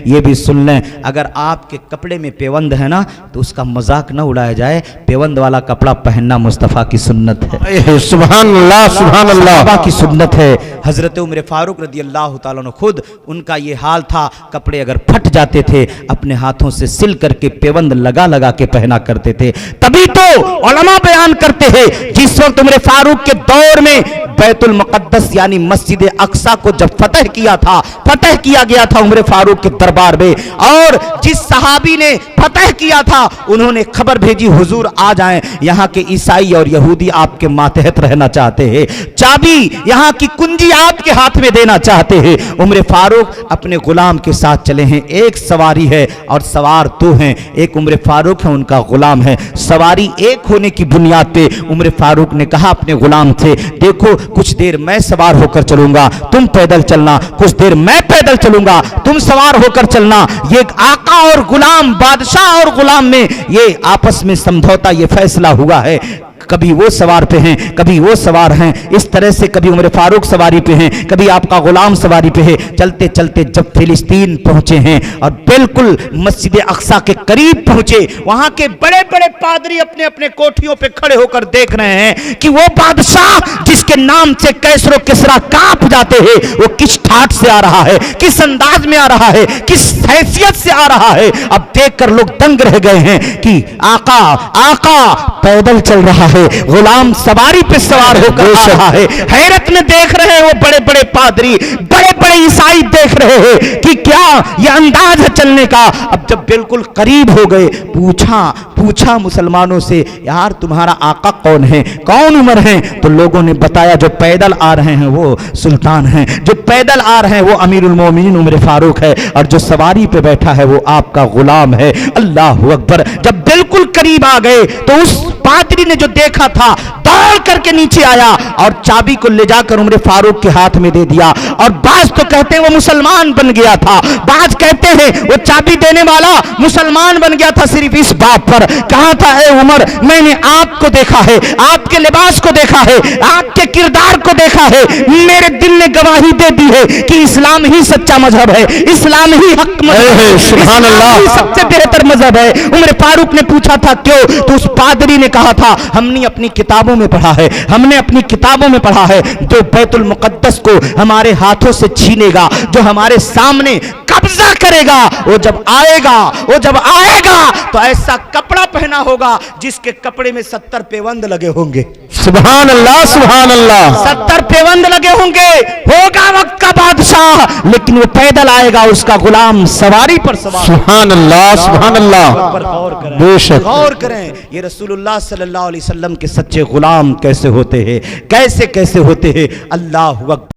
ये भी सुन लें, अगर आपके कपड़े में पेवंद है ना तो उसका मजाक न उड़ाया जाए। पेवंद वाला कपड़ा पहनना मुस्तफ़ा की सुन्नत है, सुभान अल्लाह, सुभान अल्लाह, सहाबा की सुन्नत है। हजरत उमर फारूक रदी अल्लाह ताला अन्हु खुद उनका ये हाल था, कपड़े अगर फट जाते थे अपने हाथों से सिल करके पेवंद लगा लगा के पहना करते थे। तभी तो उलमा बयान करते हैं जिस वक्त उमर फारूक के दौर में बैतुल मुक़द्दस यानी मस्जिद अक्सा को जब फतह किया गया था उमर फारूक के दरबार में, और जिस सहाबी ने फतह किया था उन्होंने खबर भेजी हुजूर आ जाएं, यहाँ के ईसाई और यहूदी आपके मातहत रहना चाहते हैं, चाबी यहाँ की कुंजी आपके हाथ में देना चाहते हैं। उमर फारूक अपने गुलाम के साथ चले हैं, एक सवारी है और सवार दो हैं, एक उमर फारूक है उनका गुलाम है। सवारी एक होने की बुनियाद पे उमर फारूक ने कहा अपने गुलाम से, देखो कुछ देर मैं सवार होकर चलूंगा, तुम पैदल चलना, कुछ देर मैं पैदल चलूंगा, तुम सवार होकर चलना। ये आका और गुलाम, बादशाह और गुलाम में ये आपस में समझौता, ये फैसला हुआ है। कभी वो सवार पे हैं, कभी वो सवार हैं, इस तरह से कभी उमर फारूक सवारी पे हैं, कभी आपका गुलाम सवारी पे है। चलते चलते जब फिलिस्तीन पहुंचे हैं और बिल्कुल मस्जिद अक्सा के करीब पहुंचे, वहां के बड़े बड़े पादरी अपने अपने कोठियों पे खड़े होकर देख रहे हैं कि वो बादशाह जिसके नाम से कैसरो किसरा कांप जाते हैं वो किस ठाट से आ रहा है, किस अंदाज में आ रहा है, किस हैसियत से आ रहा है। अब देखकर लोग दंग रह गए हैं कि आका पैदल चल रहा है, गुलाम सवारी पे सवार होकर आ रहा है। हैरत में देख रहे हैं वो बड़े बड़े पादरी, बड़े बड़े ईसाई देख रहे हैं कि क्या ये अंदाज है चलने का। अब जब बिल्कुल करीब हो गए, पूछा मुसलमानों से, यार तुम्हारा आका कौन है, कौन उमर है? तो लोगों ने बताया जो पैदल आ रहे हैं वो सुल्तान हैं, जो पैदल आ रहे हैं वो अमीरुल मोमिनीन उमर फारूक है, और जो सवारी पे बैठा है वो आपका गुलाम है। अल्लाहु अकबर। जब बिल्कुल करीब आ गए तो उस पादरी ने जो देखा था दौड़ करके नीचे आया और चाबी को ले जाकर उमर फारूक के हाथ में दे दिया। और बाज तो कहते हैं वो मुसलमान बन गया था, बाज कहते हैं वो चाबी देने वाला मुसलमान बन गया था सिर्फ इस बात पर। कहा था, ए उमर, मैंने आपको देखा है, आपके लिबास को देखा है, आपके किरदार को देखा है, मेरे दिल ने गवाही दे दी है कि इस्लाम ही सच्चा मजहब है, इस्लाम ही हक मजहब है, सुभान अल्लाह, सबसे बेहतर मजहब है। उमर फारूक ने पूछा था क्यों? तो उस पादरी ने कहा था, हमने अपनी किताबों में पढ़ा है, हमने अपनी किताबों में पढ़ा है, जो बैतुल मुक़द्दस को हमारे हाथों से छीनेगा, जो हमारे सामने कब्जा करेगा, वो जब आएगा तो ऐसा कपड़ा पहना होगा जिसके कपड़े में 70 पेवंद लगे होंगे। सुभान अल्लाह, सुभान अल्लाह, 70 पेवंद लगे होंगे। होगा वक्त का बादशाह, लेकिन वो पैदल आएगा, उसका गुलाम सवारी पर सवार। सुभान अल्लाह, सुभान अल्लाह। बेशक गौर करें, ये रसूलुल्लाह सल्लल्लाहु अलैहि वसल्लम के सच्चे गुलाम कैसे होते हैं, कैसे होते हैं। अल्लाहु अकबर।